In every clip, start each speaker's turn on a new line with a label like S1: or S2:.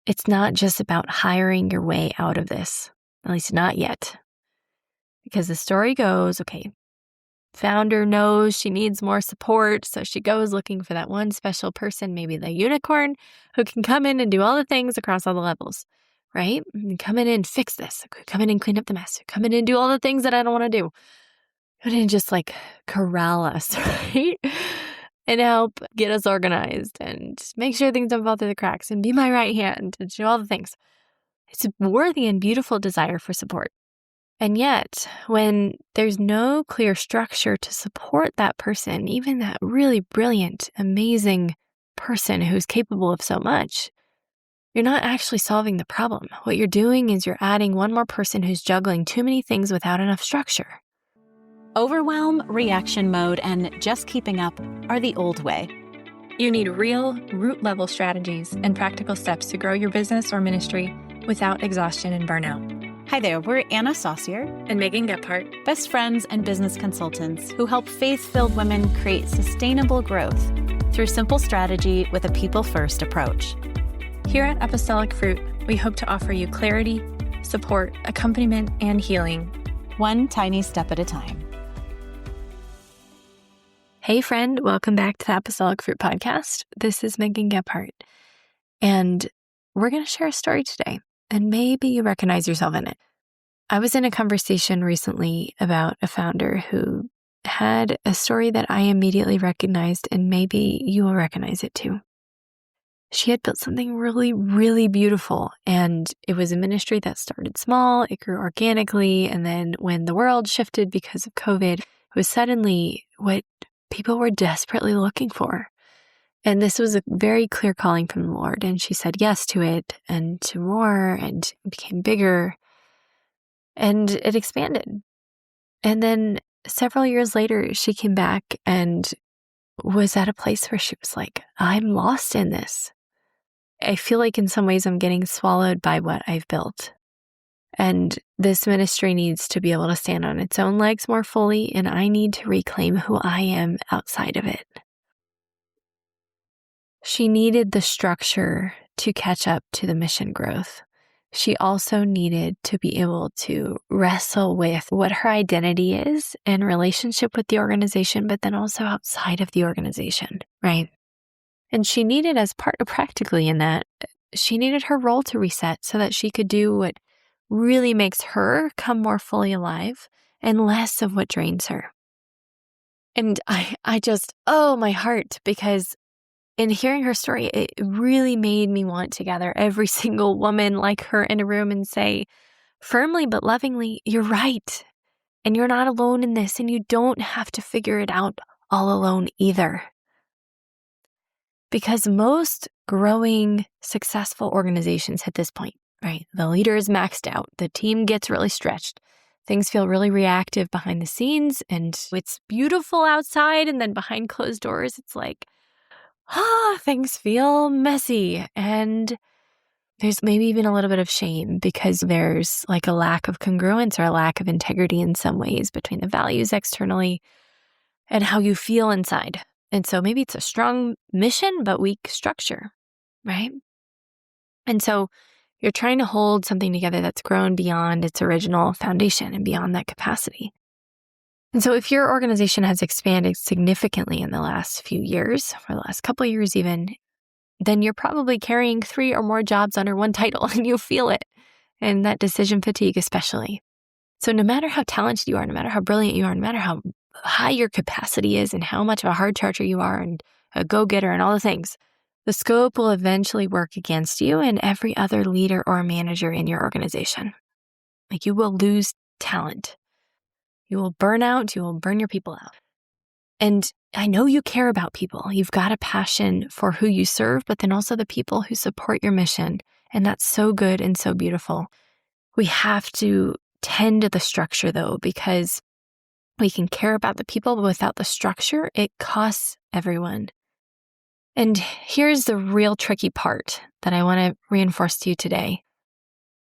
S1: it's not just about hiring your way out of this, at least not yet. Because the story goes, okay, founder knows she needs more support, so she goes looking for that one special person, maybe the unicorn, who can come in and do all the things across all the levels, right? And come in and fix this. Come in and clean up the mess. Come in and do all the things that I don't want to do. Come in and just like corral us, right? And help get us organized and make sure things don't fall through the cracks and be my right hand and do all the things. It's a worthy and beautiful desire for support. And yet, when there's no clear structure to support that person, even that really brilliant, amazing person who's capable of so much, you're not actually solving the problem. What you're doing is you're adding one more person who's juggling too many things without enough structure.
S2: Overwhelm, reaction mode, and just keeping up are the old way.
S3: You need real, root-level strategies and practical steps to grow your business or ministry without exhaustion and burnout.
S2: Hi there, we're Anna Saucier
S3: And Megan Gephardt,
S2: best friends and business consultants who help faith-filled women create sustainable growth through simple strategy with a people-first approach.
S3: here at Apostolic Fruit, we hope to offer you clarity, support, accompaniment, and healing.
S2: One tiny step at a time.
S1: Hey friend, welcome back to the Apostolic Fruit Podcast. This is Megan Gephardt, and we're going to share a story today, and maybe you recognize yourself in it. I was in a conversation recently about a founder who had a story that I immediately recognized, and maybe you will recognize it too. She had built something really, really beautiful, and it was a ministry that started small, it grew organically, and then when the world shifted because of COVID, it was suddenly what people were desperately looking for. And this was a very clear calling from the Lord, and she said yes to it and to more, and it became bigger, and it expanded. And then several years later, she came back and was at a place where she was like, I'm lost in this. I feel like in some ways I'm getting swallowed by what I've built. And this ministry needs to be able to stand on its own legs more fully, and I need to reclaim who I am outside of it. She needed the structure to catch up to the mission growth. She also needed to be able to wrestle with what her identity is in relationship with the organization, but then also outside of the organization, right? And she needed, as part of practically in that, she needed her role to reset so that she could do what really makes her come more fully alive and less of what drains her. And I just, my heart, because in hearing her story, it really made me want to gather every single woman like her in a room and say, firmly but lovingly, you're right. And you're not alone in this, and you don't have to figure it out all alone either. Because most growing, successful organizations at this point, right? The leader is maxed out. The team gets really stretched. Things feel really reactive behind the scenes, and it's beautiful outside. And then behind closed doors, it's like, things feel messy. And there's maybe even a little bit of shame because there's like a lack of congruence or a lack of integrity in some ways between the values externally and how you feel inside. And so maybe it's a strong mission, but weak structure, right? And so you're trying to hold something together that's grown beyond its original foundation and beyond that capacity. And so if your organization has expanded significantly in the last few years, or the last couple of years even, then you're probably carrying 3 or more jobs under one title and you feel it, and that decision fatigue especially. So no matter how talented you are, no matter how brilliant you are, no matter how high your capacity is and how much of a hard charger you are and a go-getter and all the things, the scope will eventually work against you and every other leader or manager in your organization. Like you will lose talent. You will burn out. You will burn your people out. And I know you care about people. You've got a passion for who you serve, but then also the people who support your mission. And that's so good and so beautiful. We have to tend to the structure though, because we can care about the people, but without the structure, it costs everyone. And here's the real tricky part that I want to reinforce to you today.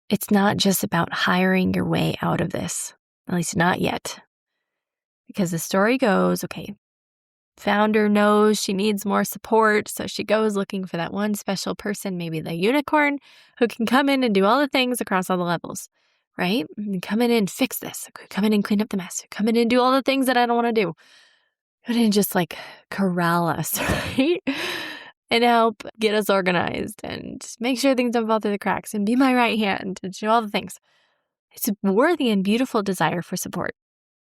S1: It's not just about hiring your way out of this, at least not yet. Because the story goes, okay, founder knows she needs more support, so she goes looking for that one special person, maybe the unicorn, who can come in and do all the things across all the levels, right? And come in and fix this. Come in and clean up the mess. Come in and do all the things that I don't want to do. Come in and just like corral us, right? And help get us organized and make sure things don't fall through the cracks and be my right hand and do all the things. It's a worthy and beautiful desire for support.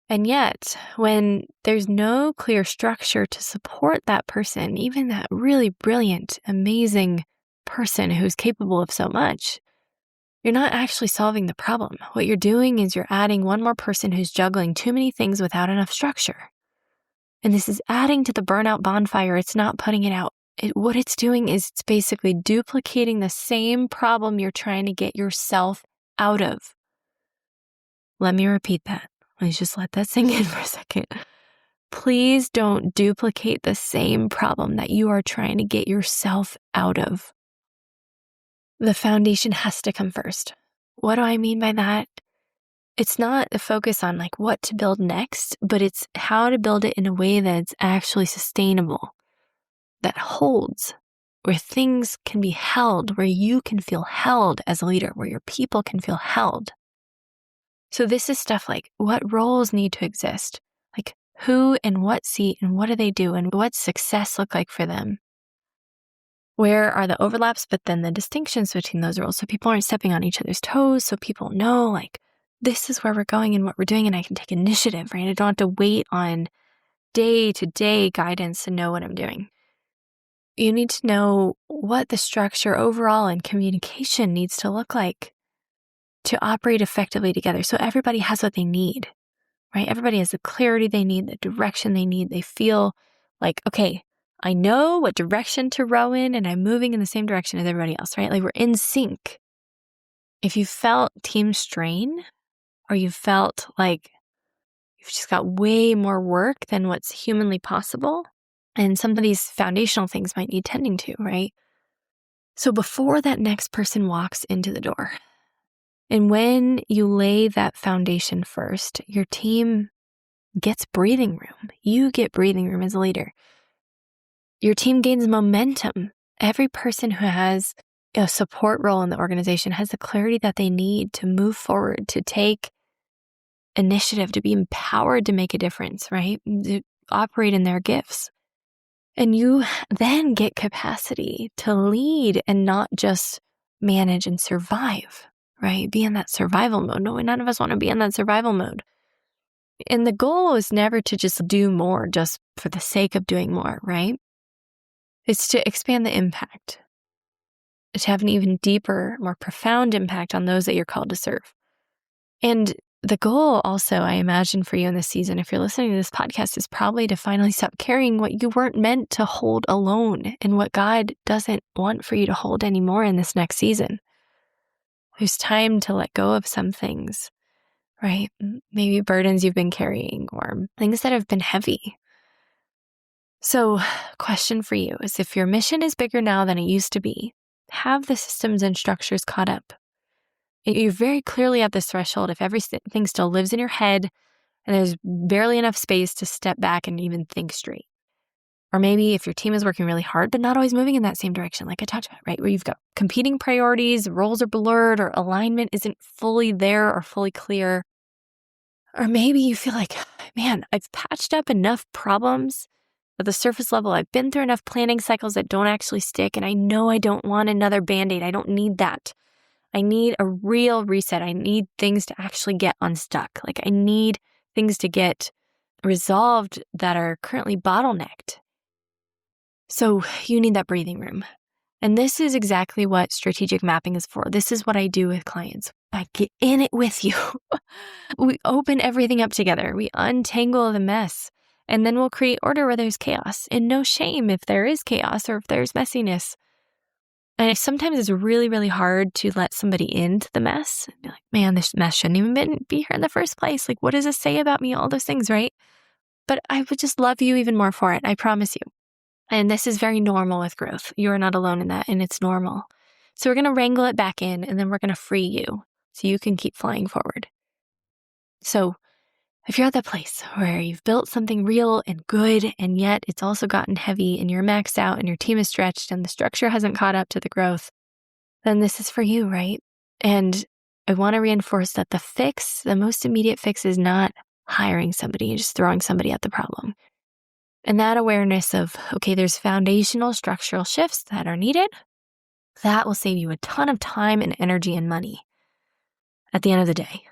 S1: And yet, when there's no clear structure to support that person, even that really brilliant, amazing person who's capable of so much, you're not actually solving the problem. What you're doing is you're adding one more person who's juggling too many things without enough structure. And this is adding to the burnout bonfire. It's not putting it out. What it's doing is it's basically duplicating the same problem you're trying to get yourself out of. Let me repeat that. Let's just let that sink in for a second. Please don't duplicate the same problem that you are trying to get yourself out of. The foundation has to come first. What do I mean by that? It's not a focus on like what to build next, but it's how to build it in a way that's actually sustainable, that holds, where things can be held, where you can feel held as a leader, where your people can feel held. So this is stuff like what roles need to exist, like who and what seat and what do they do and what's success look like for them? Where are the overlaps, but then the distinctions between those roles so people aren't stepping on each other's toes, so people know like this is where we're going and what we're doing and I can take initiative, right? I don't have to wait on day-to-day guidance to know what I'm doing. You need to know what the structure overall and communication needs to look like to operate effectively together. So everybody has what they need, right? Everybody has the clarity they need, the direction they need. They feel like, okay, I know what direction to row in and I'm moving in the same direction as everybody else, right? Like we're in sync. If you felt team strain or you felt like you've just got way more work than what's humanly possible, and some of these foundational things might need tending to, right? So before that next person walks into the door, and when you lay that foundation first, your team gets breathing room. You get breathing room as a leader. Your team gains momentum. Every person who has a support role in the organization has the clarity that they need to move forward, to take initiative, to be empowered to make a difference, right? To operate in their gifts. And you then get capacity to lead and not just manage and survive, right? Be in that survival mode. No, none of us want to be in that survival mode. And the goal is never to just do more just for the sake of doing more, right? It's to expand the impact, to have an even deeper, more profound impact on those that you're called to serve. And the goal also, I imagine for you in this season, if you're listening to this podcast, is probably to finally stop carrying what you weren't meant to hold alone and what God doesn't want for you to hold anymore in this next season. There's time to let go of some things, right? Maybe burdens you've been carrying or things that have been heavy. So, question for you is if your mission is bigger now than it used to be, have the systems and structures caught up. You're very clearly at this threshold if everything still lives in your head and there's barely enough space to step back and even think straight. Or maybe if your team is working really hard, but not always moving in that same direction, like I talked about, right? Where you've got competing priorities, roles are blurred, or alignment isn't fully there or fully clear. Or maybe you feel like, man, I've patched up enough problems at the surface level. I've been through enough planning cycles that don't actually stick, and I know I don't want another Band-Aid. I don't need that. I need a real reset. I need things to actually get unstuck. Like I need things to get resolved that are currently bottlenecked. So you need that breathing room. And this is exactly what strategic mapping is for. This is what I do with clients. I get in it with you. We open everything up together. We untangle the mess. And then we'll create order where there's chaos. And no shame if there is chaos or if there's messiness. And sometimes it's really, really hard to let somebody into the mess and be like, man, this mess shouldn't even be here in the first place. Like, what does this say about me? All those things, right? But I would just love you even more for it. I promise you. And this is very normal with growth. You're not alone in that, and it's normal. So we're going to wrangle it back in, and then we're going to free you so you can keep flying forward. So if you're at that place where you've built something real and good, and yet it's also gotten heavy and you're maxed out and your team is stretched and the structure hasn't caught up to the growth, then this is for you, right? And I want to reinforce that the most immediate fix is not hiring somebody and just throwing somebody at the problem. And that awareness of, okay, there's foundational structural shifts that are needed, that will save you a ton of time and energy and money at the end of the day.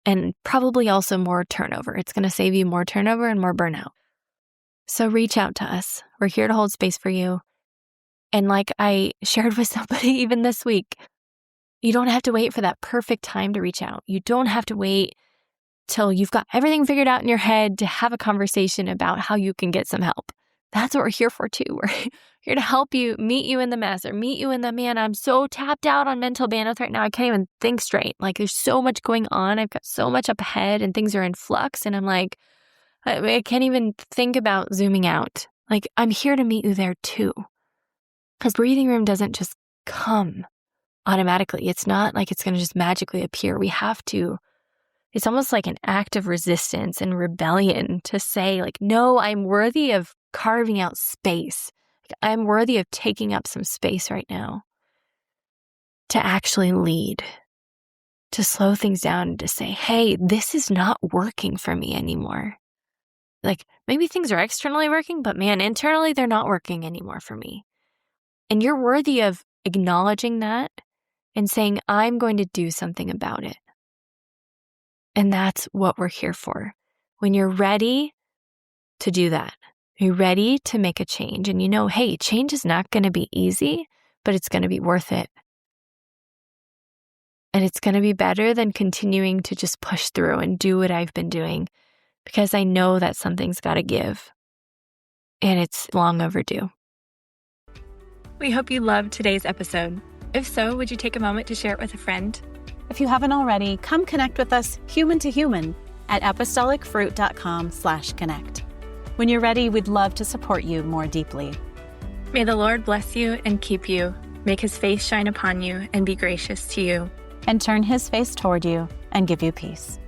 S1: And probably also more turnover. It's going to save you more turnover and more burnout. So reach out to us. We're here to hold space for you. And like I shared with somebody even this week, you don't have to wait for that perfect time to reach out. You don't have to wait till you've got everything figured out in your head to have a conversation about how you can get some help. That's what we're here for too. We're here to help you, meet you in the mess, or meet you in the, man, I'm so tapped out on mental bandwidth right now. I can't even think straight. Like there's so much going on. I've got so much up ahead and things are in flux. And I'm like, I can't even think about zooming out. Like I'm here to meet you there too. Because breathing room doesn't just come automatically. It's not like it's going to just magically appear. We have to. It's almost like an act of resistance and rebellion to say like, no, I'm worthy of carving out space. I'm worthy of taking up some space right now to actually lead, to slow things down and to say, hey, this is not working for me anymore. Like maybe things are externally working, but man, internally, they're not working anymore for me. And you're worthy of acknowledging that and saying, I'm going to do something about it. And that's what we're here for. When you're ready to do that, you're ready to make a change and you know, hey, change is not going to be easy, but it's going to be worth it. And it's going to be better than continuing to just push through and do what I've been doing because I know that something's got to give and it's long overdue.
S3: We hope you loved today's episode. If so, would you take a moment to share it with a friend?
S2: If you haven't already, come connect with us human to human at apostolicfruit.com/connect. When you're ready, we'd love to support you more deeply.
S3: May the Lord bless you and keep you, make his face shine upon you and be gracious to you,
S2: and turn his face toward you and give you peace.